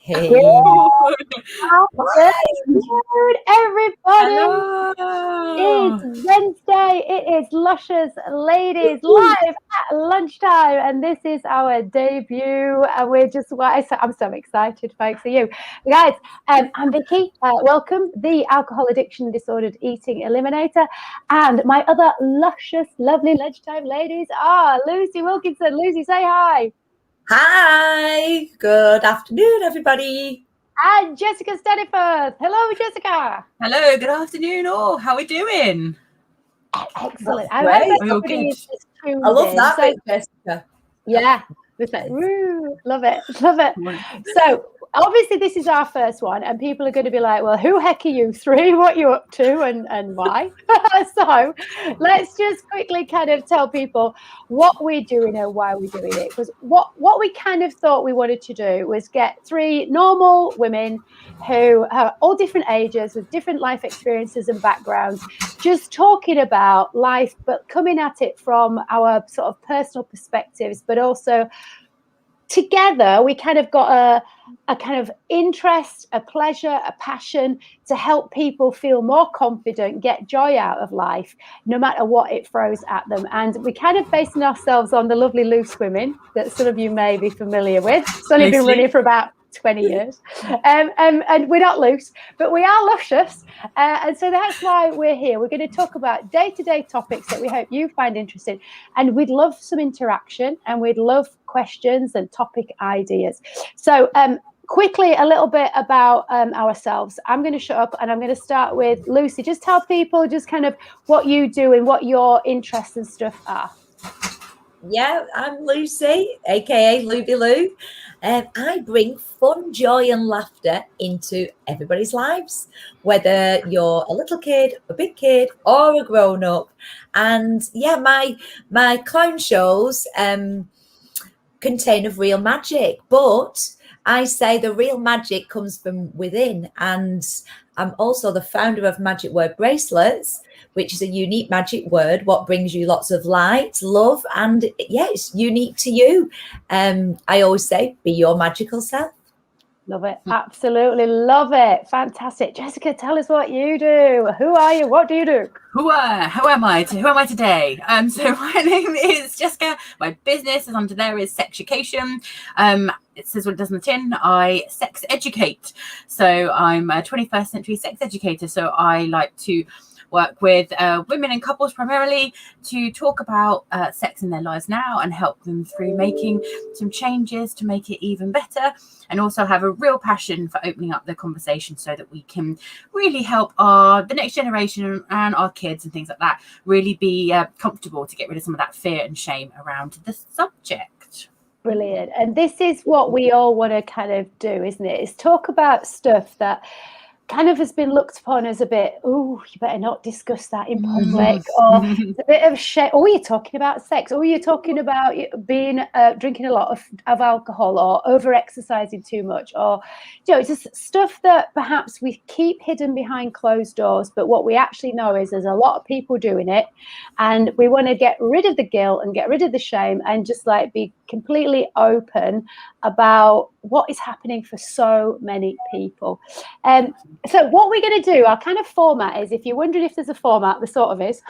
Hey. Good, everybody. Hello. It's Wednesday. It is Luscious Ladies live at lunchtime, and this is our debut. And we're just, I'm so excited, folks. For you guys, I'm Vicky. Welcome, the alcohol addiction disordered eating eliminator, and my other luscious, lovely lunchtime ladies are Lucy Wilkinson. Lucy, say hi. Hi. Good afternoon, everybody. And Jessica Staniford. Hello, Jessica. Hello, good afternoon all. How are we doing? Excellent. I love that bit, Jessica. Yeah. It's like, woo, love it. Love it. So obviously this is our first one, and people are going to be like, well, who heck are you three? What are you up to and why? So let's just quickly kind of tell people what we're doing and why we're doing it. Because what we kind of thought we wanted to do was get three normal women who are all different ages with different life experiences and backgrounds, just talking about life, but coming at it from our sort of personal perspectives, but also together we kind of got a kind of interest, a pleasure, a passion to help people feel more confident, get joy out of life, no matter what it throws at them. And we kind of basing ourselves on the lovely Loose Women that some of you may be familiar with. It's only been running for about 20 years. And we're not loose, but we are luscious. And so that's why we're here. We're going to talk about day-to-day topics that we hope you find interesting. And we'd love some interaction, and we'd love questions and topic ideas. So quickly, a little bit about ourselves. I'm going to shut up and I'm going to start with Lucy. Just tell people just kind of what you do and what your interests and stuff are. Yeah, I'm Lucy, aka Luby Lou. I bring fun, joy, and laughter into everybody's lives, whether you're a little kid, a big kid, or a grown up. And yeah, my clown shows contain of real magic, but I say the real magic comes from within. And I'm also the founder of Magic Word Bracelets, which is a unique magic word, what brings you lots of light, love, and yeah, it's unique to you. I always say, be your magical self. Love it. Absolutely love it. Fantastic. Jessica, tell us what you do. Who are you? What do you do? Who am I today? So my name is Jessica. My business is under there is Sex Education. It says what it does on the tin. I sex educate. So I'm a 21st century sex educator. So I like to work with women and couples primarily to talk about sex in their lives now and help them through making some changes to make it even better, and also have a real passion for opening up the conversation so that we can really help the next generation and our kids and things like that really be comfortable to get rid of some of that fear and shame around the subject. Brilliant. And this is what we all want to kind of do, isn't it? Is talk about stuff that kind of has been looked upon as a bit, oh, you better not discuss that in public, or a bit of shame. Oh, you're talking about sex, or you're talking about being drinking a lot of alcohol, or over exercising too much, or just stuff that perhaps we keep hidden behind closed doors. But what we actually know is there's a lot of people doing it, and we want to get rid of the guilt and get rid of the shame, and just like be completely open about what is happening for so many people. So what we're going to do, our kind of format is, if you're wondering if there's a format, there sort of is.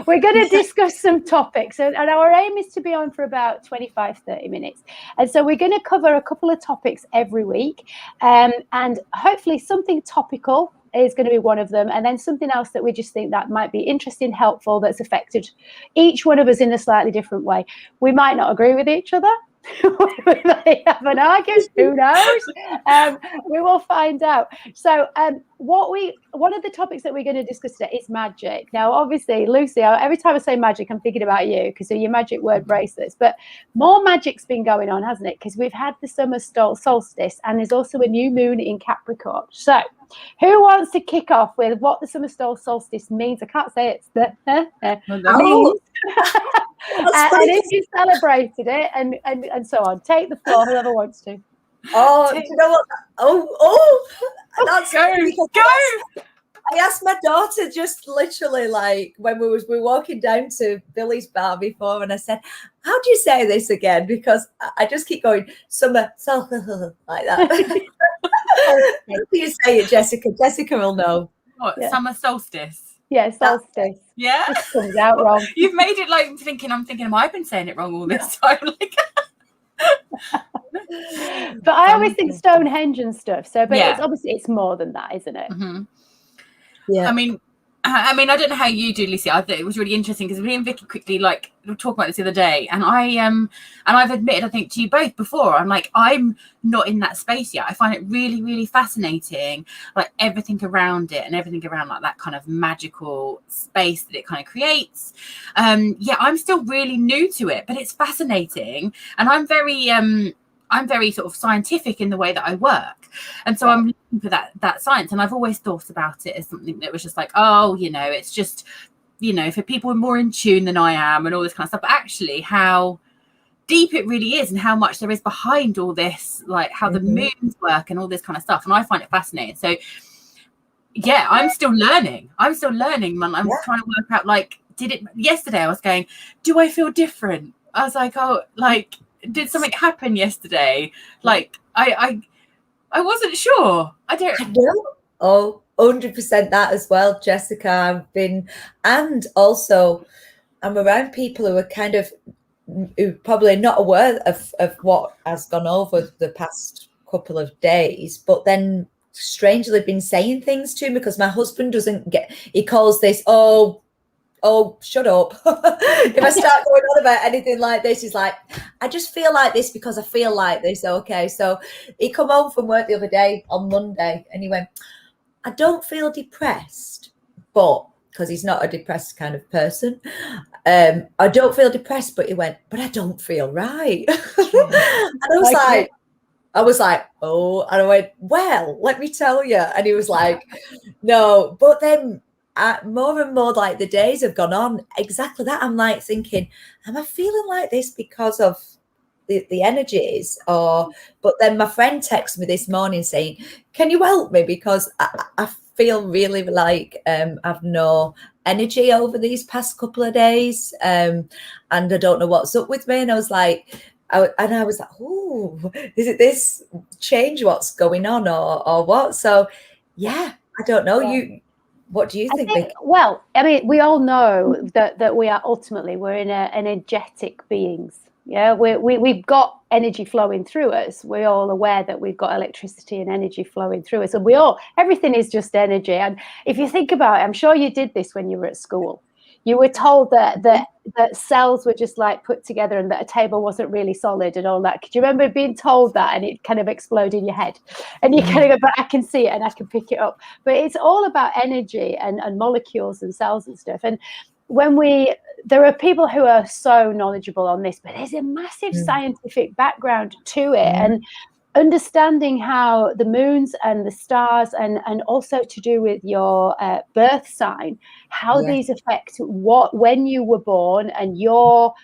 We're going to discuss some topics, and our aim is to be on for about 25-30 minutes. And so we're going to cover a couple of topics every week, and hopefully something topical is going to be one of them, and then something else that we just think that might be interesting, helpful, that's affected each one of us in a slightly different way. We might not agree with each other. We may have an argument, who knows? We will find out. So one of the topics that we're going to discuss today is magic. Now, obviously, Lucy, every time I say magic, I'm thinking about you because of your magic word bracelets. But more magic's been going on, hasn't it? Because we've had the summer solstice, and there's also a new moon in Capricorn. So who wants to kick off with what the summer solstice means? I can't say it's the means. And if you celebrated it and so on, take the floor, whoever wants to. Oh, do you know what? That's go. I asked my daughter just literally like when we were walking down to Billy's bar before, and I said, how do you say this again? Because I just keep going summer like that. You say it, Jessica. Jessica will know. What, Yeah. summer solstice? Yeah, solstice. Yeah. This comes out wrong. You've made it like I'm thinking, have I been saying it wrong all this time? Like, but I always think Stonehenge and stuff. So, but it's obviously it's more than that, isn't it? Mm-hmm. Yeah. I mean, I don't know how you do, Lucy. I thought it was really interesting because me and Vicky quickly like we were talking about this the other day, and I've admitted, I think, to you both before, I'm like, I'm not in that space yet. I find it really, really fascinating, like everything around it and everything around like that kind of magical space that it kind of creates. I'm still really new to it, but it's fascinating, and I'm very sort of scientific in the way that I work. And so I'm looking for that science. And I've always thought about it as something that was just like, oh, it's just, for people more in tune than I am and all this kind of stuff. But actually how deep it really is and how much there is behind all this, like how the moons work and all this kind of stuff. And I find it fascinating. So yeah, I'm still learning. I'm trying to work out, like, yesterday I was going, do I feel different? I was like, oh, like, did something happen yesterday? Like, I wasn't sure. I know. Oh, 100% that as well, Jessica. And also I'm around people who are who probably not aware of what has gone over the past couple of days, but then strangely been saying things to me, because my husband he calls this, oh, shut up. If I start going on about anything like this, he's like, I just feel like this because I feel like this. Okay. So he come home from work the other day on Monday and he went, I don't feel depressed, but because he's not a depressed kind of person. I don't feel depressed, but he went, but I don't feel right. And I was like, oh, and I went, well, let me tell you. And he was like, no, but then more and more, like the days have gone on, exactly that. I'm like thinking, am I feeling like this because of the energies? But then my friend texted me this morning saying, can you help me? Because I feel really like I've no energy over these past couple of days. And I don't know what's up with me. And I was like, oh, is it this change? What's going on or what? So yeah, I don't know. Yeah. What do you think? Well, I mean, we all know that we are ultimately, we're energetic beings. Yeah, we've got energy flowing through us. We're all aware that we've got electricity and energy flowing through us. And everything is just energy. And if you think about it, I'm sure you did this when you were at school. You were told that cells were just like put together and that a table wasn't really solid and all that. Could you remember being told that and it kind of exploded in your head? And you kind of go, but I can see it and I can pick it up. But it's all about energy and molecules and cells and stuff. And there are people who are so knowledgeable on this, but there's a massive scientific background to it. And understanding how the moons and the stars and also to do with your birth sign, how these affect when you were born and your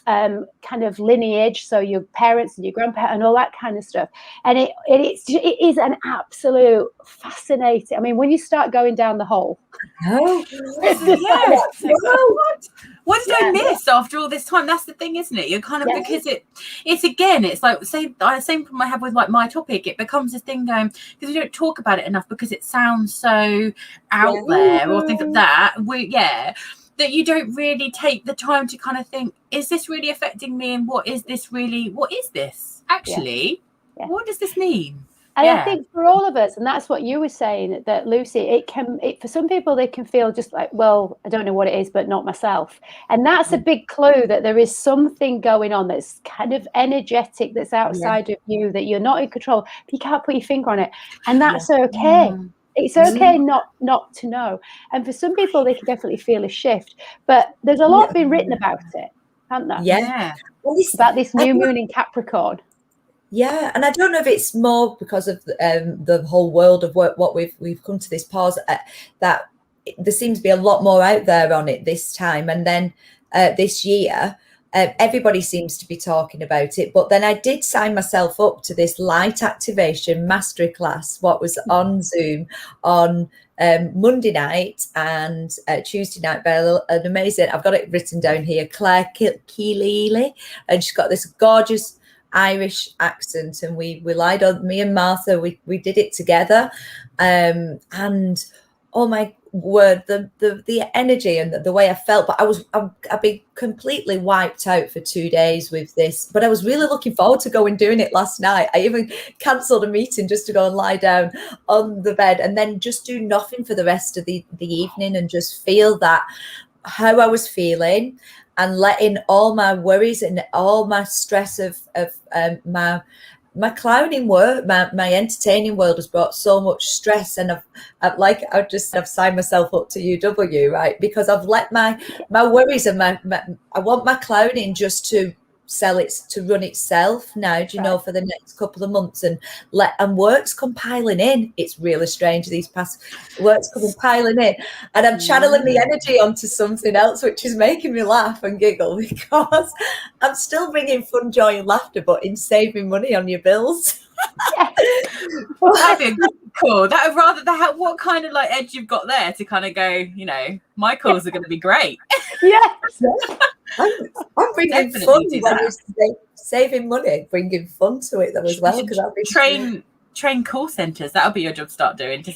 kind of lineage, so your parents and your grandparents and all that kind of stuff. And it is an absolute fascinating. I mean, when you start going down the hole, what did I miss after all this time? That's the thing, isn't it? You're kind of because it's again, it's like same problem I have with like my topic. It becomes this thing going because we don't talk about it enough because it sounds so out there or things like that. That you don't really take the time to kind of think, is this really affecting me? And what is this actually? Yeah. What does this mean? And I think for all of us, and that's what you were saying, that Lucy, for some people, they can feel just like, well, I don't know what it is, but not myself. And that's a big clue that there is something going on that's kind of energetic, that's outside of you, that you're not in control, but you can't put your finger on it. And that's okay. It's okay not to know. And for some people, they can definitely feel a shift. But there's a lot been written about it, hasn't there? Yeah. Well, about this new moon in Capricorn. Yeah, and I don't know if it's more because of the whole world of what we've come to this pause that there seems to be a lot more out there on it this time, and then this year everybody seems to be talking about it. But then I did sign myself up to this light activation masterclass, what was on Zoom on Monday night and Tuesday night by an amazing, I've got it written down here, Claire Keeley, and she's got this gorgeous Irish accent, and we lied on, me and Martha, we did it together, and oh my word, the energy and the way I felt. But I've been completely wiped out for 2 days with this, but I was really looking forward to going doing it last night. I even cancelled a meeting just to go and lie down on the bed and then just do nothing for the rest of the evening and just feel that, how I was feeling, and letting all my worries and all my stress of my clowning work, my entertaining world has brought so much stress, and I've signed myself up to UW, right? Because I've let my worries and I want my clowning just to run itself now, do you know, for the next couple of months, and work's compiling in. It's really strange, these past work's piling in, and I'm channeling the energy onto something else, which is making me laugh and giggle, because I'm still bringing fun, joy and laughter, but in saving money on your bills. Well, that'd be cool. That would rather what kind of like edge you've got there to kind of go, you know, my calls are going to be great. Yes. I'm bringing fun, saving money, bringing fun to it though as well, because I'll be train call centres. That'll be your job to start doing. Bring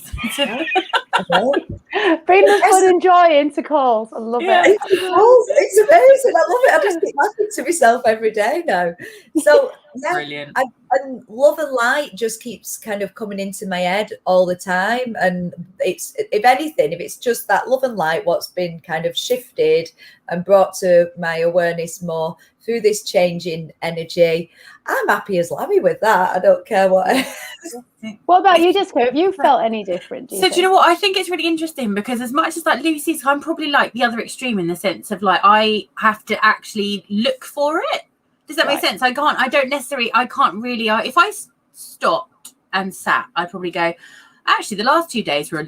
the fun and joy into calls. I love it. It's amazing. I love it. I just keep laughing to myself every day now. So yeah, brilliant. And love and light just keeps kind of coming into my head all the time. And it's, if anything, if it's just that love and light, what's been kind of shifted and brought to my awareness more through this changing energy, I'm happy as Lammy with that. I don't care what. What about you, Jessica? Have you felt any different? Do you know what? I think it's really interesting, because as much as like Lucy's, I'm probably like the other extreme in the sense of like I have to actually look for it. Does that make sense? I can't really. If I stopped and sat, I'd probably go, actually, the last 2 days were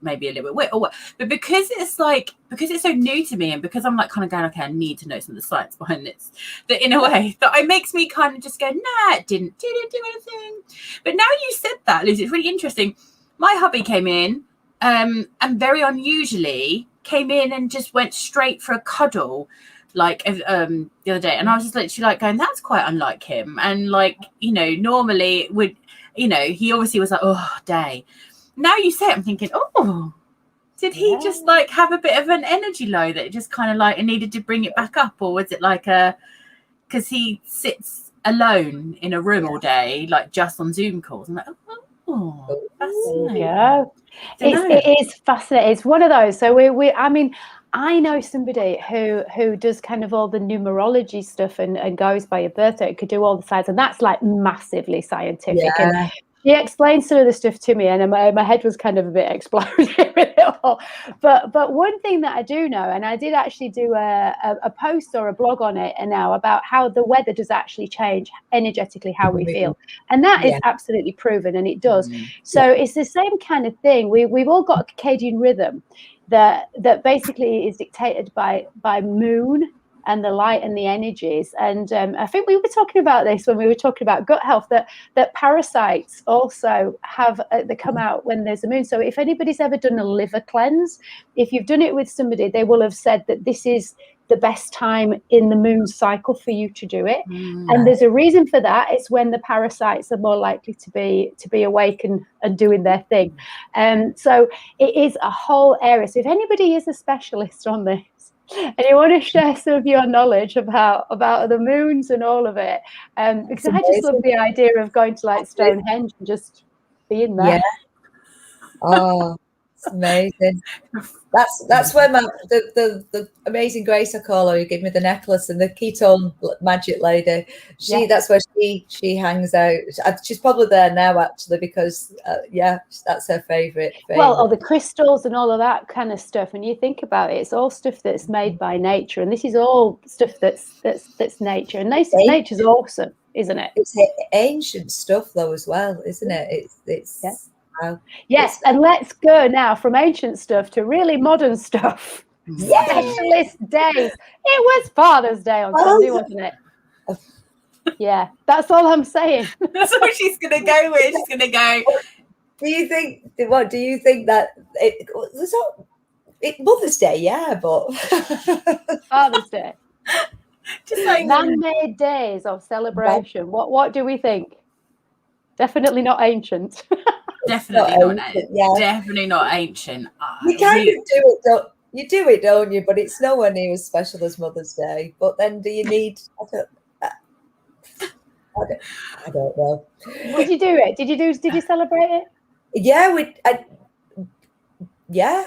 maybe a little bit weird, or what. But because it's so new to me, and because I'm like kind of going, okay, I need to know some of the science behind this, that in a way that it makes me kind of just go, nah, it didn't do anything. But now you said that, Lucy, it's really interesting. My hubby came in, and very unusually came in and just went straight for a cuddle, like the other day, and I was just literally like going, that's quite unlike him. And like, you know, normally it would, you know, he obviously was like, oh, day. Now you say it, I'm thinking, oh, did he just like have a bit of an energy low that it just kind of like it needed to bring it back up? Or was it like because he sits alone in a room all day, like just on Zoom calls? I'm like, oh, fascinating. Yeah, it is fascinating. It's one of those. So I mean, I know somebody who does kind of all the numerology stuff and goes by your birthday. It could do all the signs, and that's like massively scientific. Yeah. And she explained some of the stuff to me, and my head was kind of a bit exploded with it all. But one thing that I do know, and I did actually do a post or a blog on it, and now about how the weather does actually change energetically how we feel, and that is absolutely proven, and it does. So it's the same kind of thing. We've all got a circadian rhythm that basically is dictated by moon and the light and the energies. And I think we were talking about this when we were talking about gut health, that parasites also have they come out when there's a moon. So if anybody's ever done a liver cleanse, if you've done it with somebody, they will have said that this is the best time in the moon cycle for you to do it. And there's a reason for that. It's when the parasites are more likely to be awake and doing their thing. So it is a whole area. So if anybody is a specialist on this and you want to share some of your knowledge about the moons and all of it, because I just love the idea of going to like Stonehenge and just being there. Oh, it's amazing. That's where the amazing Grace, I call her, who gave me the necklace, and the ketone magic lady. That's where she hangs out. She's probably there now actually, because that's her favorite. Well, the crystals and all of that kind of stuff. And you think about it, it's all stuff that's made by nature, and this is all stuff that's nature, and nature's awesome, isn't it? It's ancient stuff though as well, isn't it? It's yes, and let's go now from ancient stuff to really modern stuff. Specialist days. It was Father's Day on Sunday, wasn't it? Yeah, that's all I'm saying. That's what she's gonna go with. She's gonna go. Do you think that it Mother's Day? Yeah, but Father's Day. Just like man-made days of celebration. What do we think? Definitely not ancient. Definitely not ancient. Yeah. Definitely not ancient. You kind of do it, don't you? But it's nowhere near as special as Mother's Day. But then, do you need? I don't know. Did you do it? Did you celebrate it? Yeah,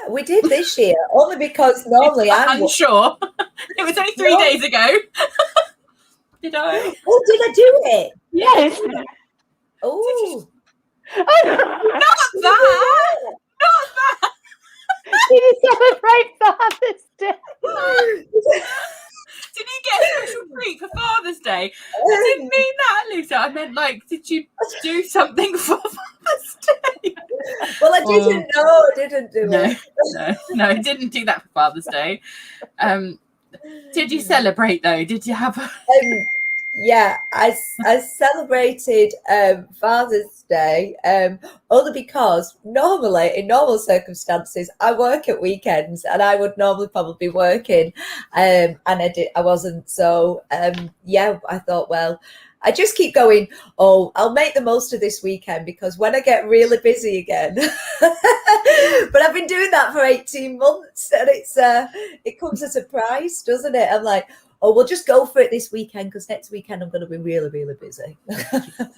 we did this year. Only because normally I'm unsure. It was only 3 days ago. Did I? Oh, did I do it? Yes. Oh, not that. Not that. Did you celebrate Father's Day? Did you get a special treat for Father's Day? I didn't mean that, Lisa. I meant like, did you do something for Father's Day? Well, I didn't know. I didn't do it. No, I didn't do that for Father's Day. Did you celebrate though? Did you have a... Yeah, I celebrated Father's Day only because normally, in normal circumstances, I work at weekends and I would normally probably be working, and I wasn't. So yeah, I thought, well, I just keep going, oh, I'll make the most of this weekend because when I get really busy again, but I've been doing that for 18 months and it comes as a surprise, doesn't it? I'm like, oh, we'll just go for it this weekend because next weekend I'm going to be really, really busy.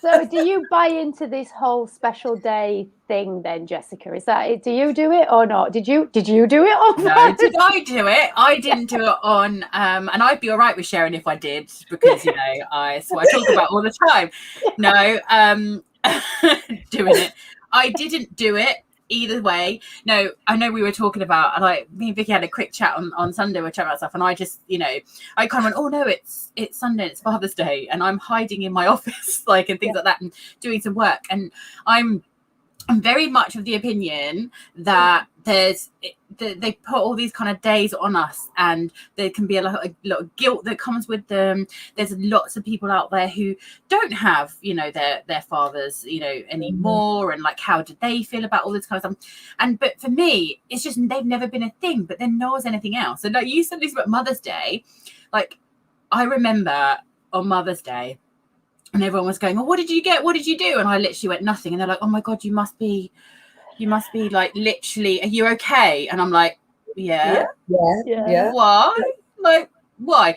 So do you buy into this whole special day thing then, Jessica? Is that it? Do you do it or not? Did you do it on No, did I do it? I didn't do it on and I'd be all right with sharing if I did because that's what I talk about all the time. No, doing it. I didn't do it either way. No, I know we were talking about, like, me and Vicky had a quick chat on Sunday. We were chatting about stuff, and I just, I kind of went, oh no, it's Sunday, it's Father's Day, and I'm hiding in my office, like, and things like that, and doing some work. And I'm very much of the opinion that they put all these kind of days on us, and there can be a lot of guilt that comes with them. There's lots of people out there who don't have, their fathers, anymore, and like, how did they feel about all this kind of stuff? But for me, it's just they've never been a thing. But then nor is anything else. And like you said, this about Mother's Day, like I remember on Mother's Day. And everyone was going, oh, what did you get? What did you do? And I literally went, nothing. And they're like, oh my God, you must be like, literally, are you okay? And I'm like, yeah. Why? Like, why?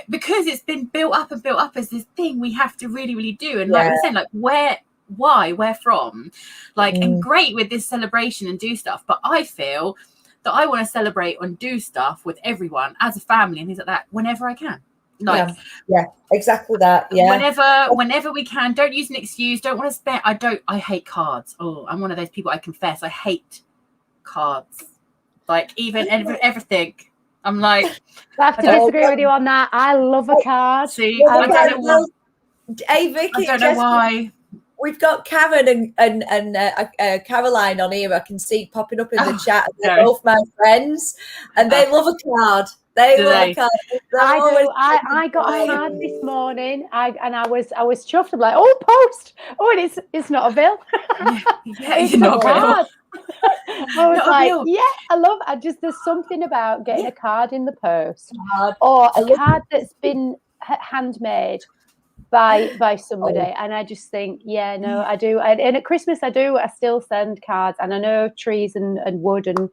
Because it's been built up as this thing we have to really, really do. And like we're saying, like, where from? Like, and great with this celebration and do stuff. But I feel that I want to celebrate and do stuff with everyone as a family and things like that whenever I can. Like, yeah, exactly that. Yeah. Whenever we can, don't use an excuse. Don't want to spend. I hate cards. Oh, I'm one of those people. I confess, I hate cards. Like even everything. I'm like, I have to disagree with you on that. I love a card. See, I don't know why. Hey, Vicky, I don't know why. We've got Karen and Caroline on here. I can see popping up in the chat. They're both my friends, and they love a card. They love a card. I do. I got a card this morning, and I was chuffed. I'm like, oh, post. Oh, and it's not a bill. It's not a bill. I was like, there's something about getting a card in the post or a card that's been handmade by somebody, and I just think, I do. And at Christmas, I still send cards, and I know trees and wood and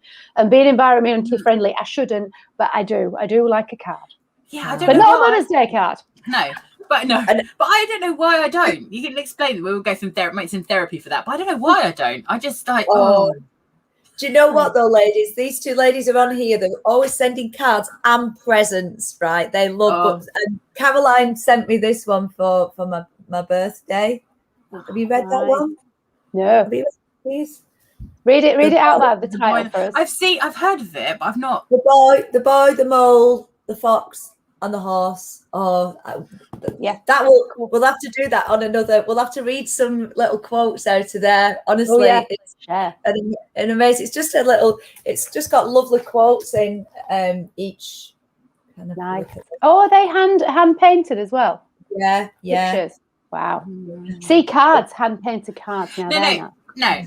being environmentally friendly, I shouldn't, but I do like a card. Yeah, I don't but know not why. a Mother's Day card. No. But I don't know why I don't. You can explain. We'll go some make some therapy for that. But I don't know why I don't. I just like, Do you know what though, ladies? These two ladies are on here. They're always sending cards and presents, right? They love books. And Caroline sent me this one for my birthday. Have you read that one? No. Have you read it, please? Read it out loud, the title for us. I've heard of it, but I've not. The boy, the mole, the fox, and the horse. That we'll have to do that on another. We'll have to read some little quotes out of there. Honestly, it's an amazing. It's just it's just got lovely quotes in each kind of. Nice. Oh, are they hand painted as well? Yeah. Pictures. Wow. See, cards, hand painted cards. No.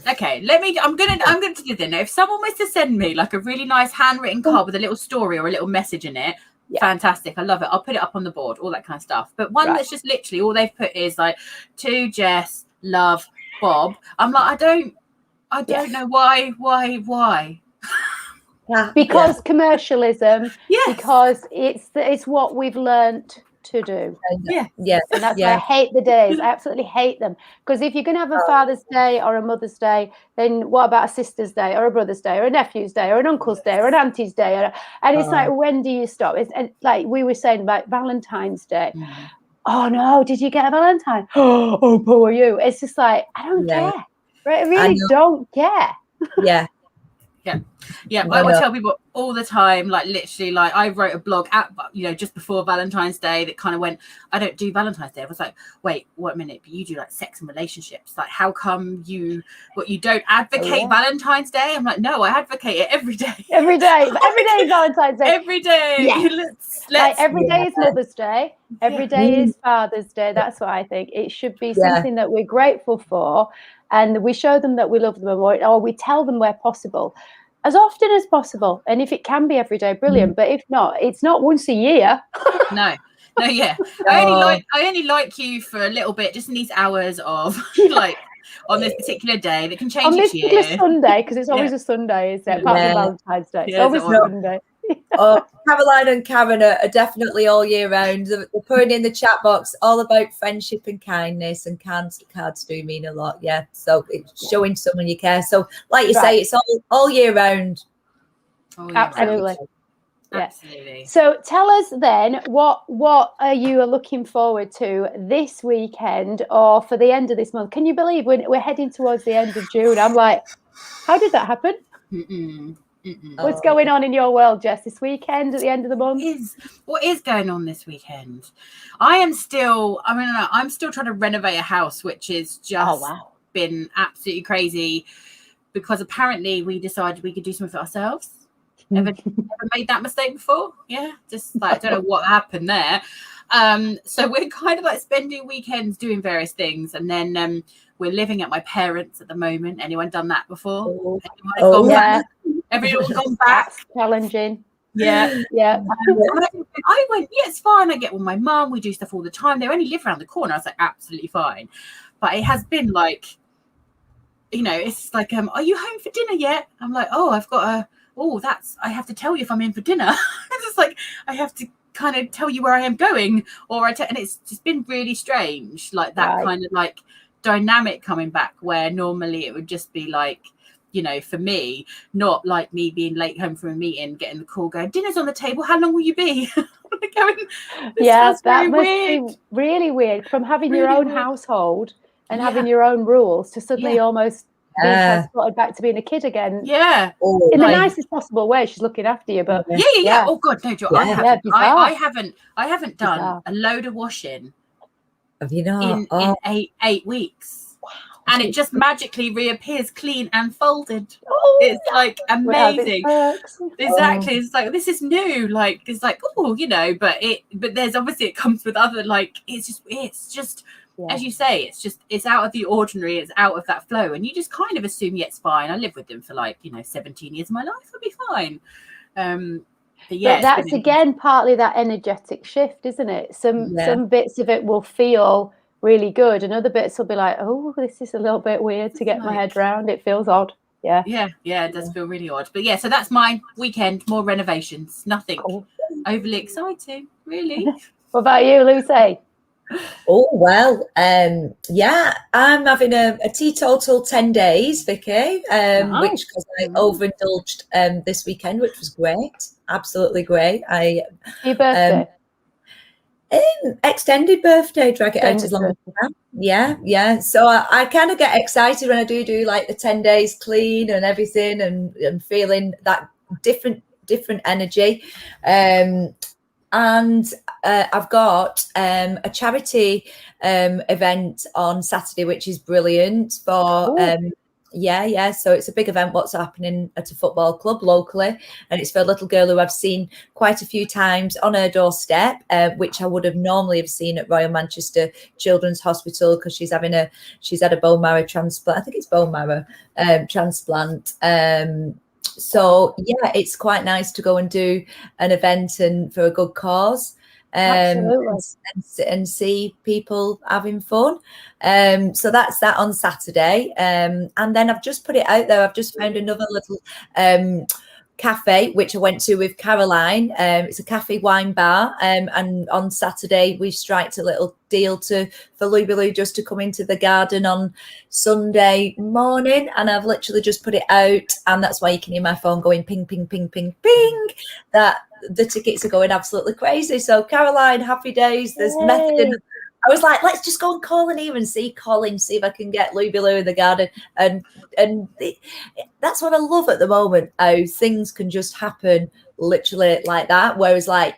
Okay. I'm gonna do this. If someone was to send me like a really nice handwritten card with a little story or a little message in it, fantastic. I love it. I'll put it up on the board, all that kind of stuff. But one that's just literally all they've put is like, to Jess, love, Bob. I'm like, I don't know why. Because commercialism, because it's what we've learned to do. And that's why I hate the days. I absolutely hate them. Because if you're going to have a Father's Day or a Mother's Day, then what about a sister's day or a brother's day or a nephew's day or an uncle's day or an auntie's day? And it's like, when do you stop? And like we were saying about Valentine's Day. Oh no, did you get a Valentine? Oh, poor you. It's just like, I don't care. Right? I really don't care. I will tell people all the time, like literally, like I wrote a blog at, just before Valentine's Day that kind of went, I don't do Valentine's Day. I was like, wait, what a minute, but you do like sex and relationships. Like, how come you don't advocate Valentine's Day? I'm like, no, I advocate it every day. Every day. Every day is Valentine's Day. Every day. Yes. Like every day is Mother's Day. Every day is Father's Day. That's what I think. It should be something that we're grateful for. And we show them that we love them, or we tell them where possible, as often as possible. And if it can be every day, brilliant. But if not, it's not once a year. No, yeah. I only like you for a little bit, just in these hours of like on this particular day that can change on this each year. particular Sunday, because it's always a Sunday, isn't it? Apart from Valentine's Day, it's always a Sunday. Caroline and Karen are definitely all year round. They're putting in the chat box all about friendship and kindness, and cards do mean a lot. Yeah, so it's showing someone you care. So, like you say, it's all year round. Absolutely. Absolutely. So tell us then, what are you looking forward to this weekend or for the end of this month? Can you believe we're heading towards the end of June? I'm like, how did that happen? What's going on in your world, Jess, this weekend at the end of the month? What is going on this weekend? I'm still trying to renovate a house, which is just been absolutely crazy, because apparently we decided we could do something for ourselves. Ever made that mistake before? Yeah, just like, I don't know what happened there. So we're kind of like spending weekends doing various things, and then we're living at my parents at the moment. Anyone done that before? Everyone's gone back. That's challenging. Yeah. I went, it's fine. I get with my mum. We do stuff all the time. They only live around the corner. I was like, absolutely fine. But it has been like, it's like, are you home for dinner yet? I'm like, I have to tell you if I'm in for dinner. It's just like, I have to kind of tell you where I am going, and it's just been really strange, like that kind of like dynamic coming back, where normally it would just be like, for me, not like me being late home from a meeting, getting the call going, dinner's on the table, how long will you be? That must be really weird, from having your own household and having your own rules to suddenly almost being transported back to being a kid again. In the nicest possible way. She's looking after you, but oh god, no, Joe, I haven't done a load of washing. Have you not? In 8 weeks. And it just magically reappears clean and folded. It's like amazing. Exactly. It's like, this is new. Like, it's like, but there's obviously, it comes with other, like, it's just as you say, it's out of the ordinary. It's out of that flow. And you just kind of assume, it's fine. I lived with them for 17 years of my life. It'll be fine. But that's again partly that energetic shift, isn't it? Some bits of it will feel really good, and other bits will be like, oh, this is a little bit weird to get my head around. It feels odd. It does feel really odd. But so that's my weekend. More renovations. Nothing overly exciting, really. What about you, Lucy? Oh, well, I'm having a teetotal 10 days, Vicky, which because I overindulged this weekend, which was great, absolutely great. Your birthday? Extended birthday, drag it out as long as you can. Yeah. So I kind of get excited when I do like the 10 days clean and everything, and feeling that different energy. And I've got a charity event on Saturday, which is brilliant for so it's a big event what's happening at a football club locally, and it's for a little girl who I've seen quite a few times on her doorstep, which I would have normally have seen at Royal Manchester Children's Hospital, because she's had a bone marrow transplant. I think it's bone marrow transplant. So yeah, it's quite nice to go and do an event and for a good cause. Absolutely. And see people having fun. So that's that on Saturday. And then I've just put it out there. I've just found another little cafe which I went to with Caroline. It's a cafe wine bar, and on Saturday we striked a little deal for Louie Lou just to come into the garden on Sunday morning, and I've literally just put it out, and that's why you can hear my phone going ping ping ping ping ping, that the tickets are going absolutely crazy. So Caroline, happy days. There's method in. I was like, let's just go and call and even see Colin, see if I can get Louie Lou in the garden. And that's what I love at the moment, how things can just happen literally like that. Whereas like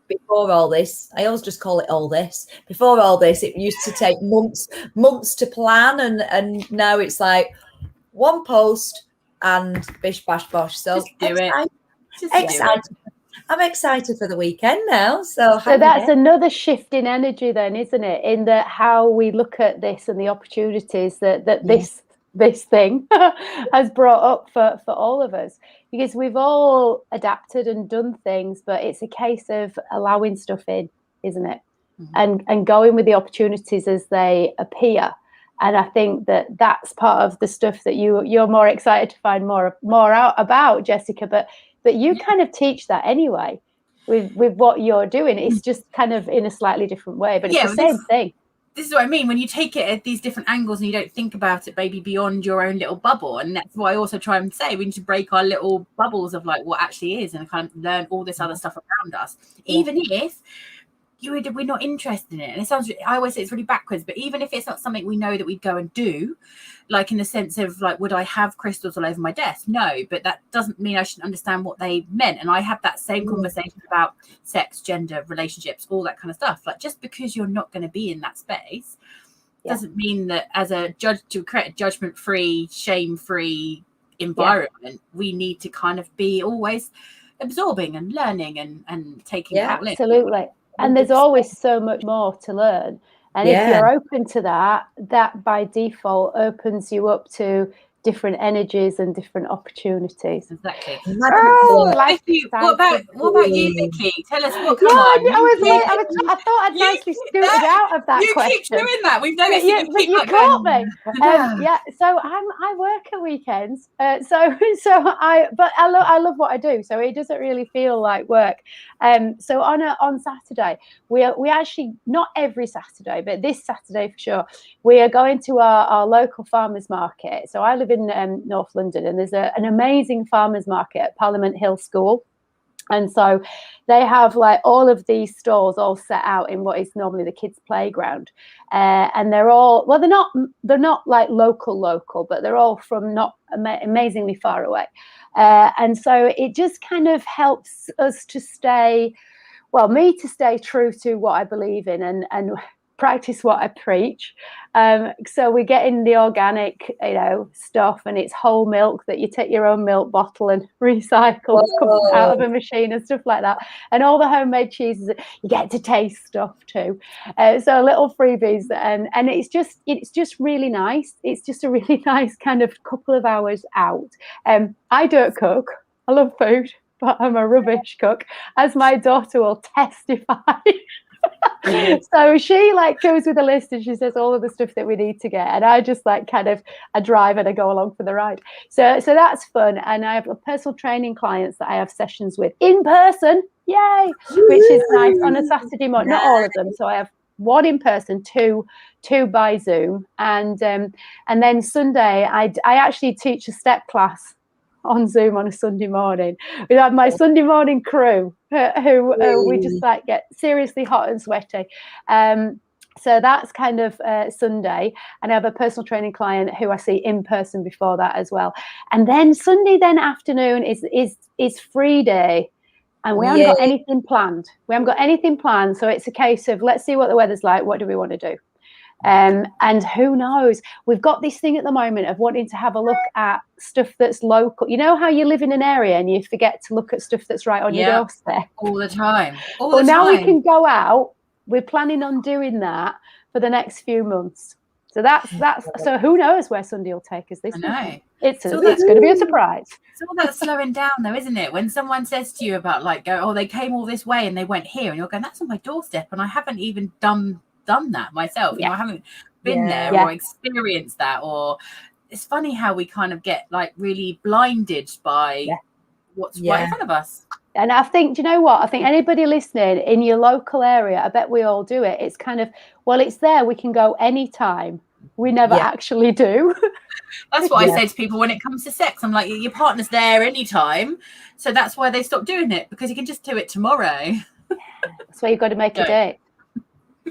before all this, I always just call it all this. Before all this, it used to take months to plan. And now it's like one post and bish, bash, bosh. So just do it. Excited. I'm excited for the weekend now. So that's another shift in energy then, isn't it? In that how we look at this and the opportunities that this thing has brought up for all of us. Because we've all adapted and done things, but it's a case of allowing stuff in, isn't it? And going with the opportunities as they appear. And I think that's part of the stuff that you're more excited to find more out about, Jessica. But you kind of teach that anyway with what you're doing. It's just kind of in a slightly different way, but it's the same thing. This is what I mean when you take it at these different angles and you don't think about it maybe beyond your own little bubble. And that's what I also try and say. We need to break our little bubbles of like what actually is and kind of learn all this other stuff around us, even if we're not interested in it. And it sounds, I always say it's really backwards, but even if it's not something we know that we'd go and do, like in the sense of like, would I have crystals all over my desk? No, but that doesn't mean I shouldn't understand what they meant. And I have that same conversation about sex, gender, relationships, all that kind of stuff. Like just because you're not going to be in that space doesn't mean that as a judge to create a judgment-free, shame-free environment, we need to kind of be always absorbing and learning and taking it all in. Absolutely. And there's always so much more to learn. And if you're open to that by default opens you up to different energies and different opportunities. Exactly. Vicky, what about you, Vicky? Tell us what. I thought I'd nicely scooted out of that question. You keep doing that. We've noticed you caught me. So I work at weekends. But I love what I do. So it doesn't really feel like work. So on Saturday, we actually, not every Saturday, but this Saturday for sure, we are going to our local farmers market. So I live in North London, and there's an amazing farmers market at Parliament Hill School. And so they have like all of these stalls all set out in what is normally the kids' playground. And they're all, well, they're not like local, but they're all from not amazingly far away. And so it just kind of helps us to stay true to what I believe in and practice what I preach. So we're getting the organic, stuff, and it's whole milk that you take your own milk bottle and recycle out of a machine and stuff like that. And all the homemade cheeses, you get to taste stuff too. So little freebies, and it's just really nice. It's just a really nice kind of couple of hours out. I don't cook. I love food, but I'm a rubbish cook, as my daughter will testify. So she goes with a list and she says all of the stuff that we need to get, and I just I drive and I go along for the ride. So that's fun. And I have personal training clients that I have sessions with in person, yay, which is nice on a Saturday morning. Not all of them, so I have one in person, two by Zoom, and then Sunday I actually teach a step class on Zoom on a Sunday morning. We have my Sunday morning crew who we just get seriously hot and sweaty. So that's kind of Sunday, and I have a personal training client who I see in person before that as well. And then Sunday afternoon is free day, and we haven't got anything planned. So it's a case of let's see what the weather's like. What do we want to do? And who knows? We've got this thing at the moment of wanting to have a look at stuff that's local. You know how you live in an area and you forget to look at stuff that's right on your doorstep all the time. Now we can go out. We're planning on doing that for the next few months. So that's so who knows where Sunday will take us this week. It's going to be a surprise. It's all that slowing down though, isn't it? When someone says to you about like, they came all this way and they went here, and you're going, that's on my doorstep, and I haven't even done that myself. I haven't been there or experienced that. Or it's funny how we kind of get like really blinded by what's right in front of us. And I think, do you know what? I think anybody listening in your local area, I bet we all do it. It's kind of, well, it's there. We can go anytime. We never actually do. That's what I say to people when it comes to sex. I'm like, your partner's there anytime. So that's why they stop doing it, because you can just do it tomorrow. That's why you've got to make a date.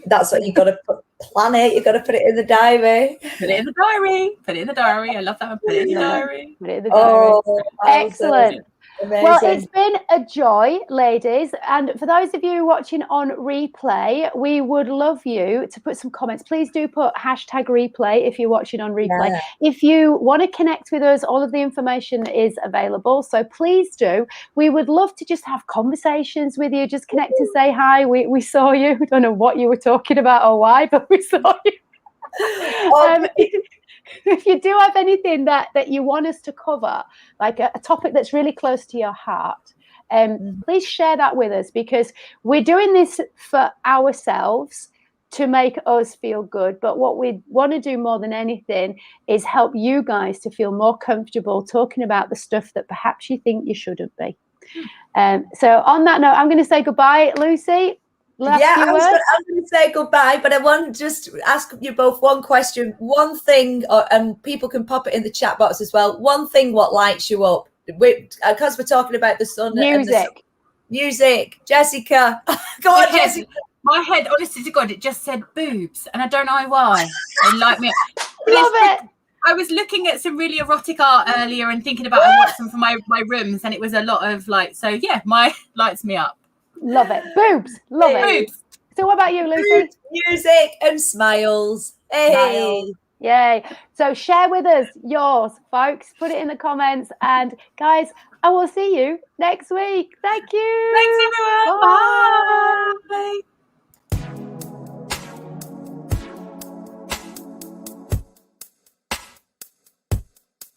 That's what you've got to plan it. You've got to put it in the diary. Put it in the diary. Put it in the diary. I love that one. Put it in the diary. Put it in the diary. Oh, excellent. Amazing. Well, it's been a joy, ladies. And for those of you watching on replay, we would love you to put some comments. Please do put #replay if you're watching on replay. Yeah. If you want to connect with us, all of the information is available. So please do. We would love to just have conversations with you. Just connect and say hi. We saw you. We don't know what you were talking about or why, but we saw you. If you do have anything that you want us to cover, like a topic that's really close to your heart, please share that with us, because we're doing this for ourselves to make us feel good. But what we want to do more than anything is help you guys to feel more comfortable talking about the stuff that perhaps you think you shouldn't be. So on that note, I'm going to say goodbye, Lucy. I'm going to say goodbye, but I want to just ask you both one question. One thing, and people can pop it in the chat box as well. One thing, what lights you up? Because we're talking about the sun. Music. Jessica. Go on, Jessica. My head, honestly to God, it just said boobs, and I don't know why. They light me up. Love it. I was looking at some really erotic art earlier and thinking about I want some for my rooms, and it was a lot of like, so yeah, my lights me up. Love it. Boobs. Love it. Boobs. So what about you, Lucy? Boobs, music and smiles. Hey. Smiles. Yay. So share with us yours, folks. Put it in the comments. And guys, I will see you next week. Thank you. Thanks, everyone. Bye.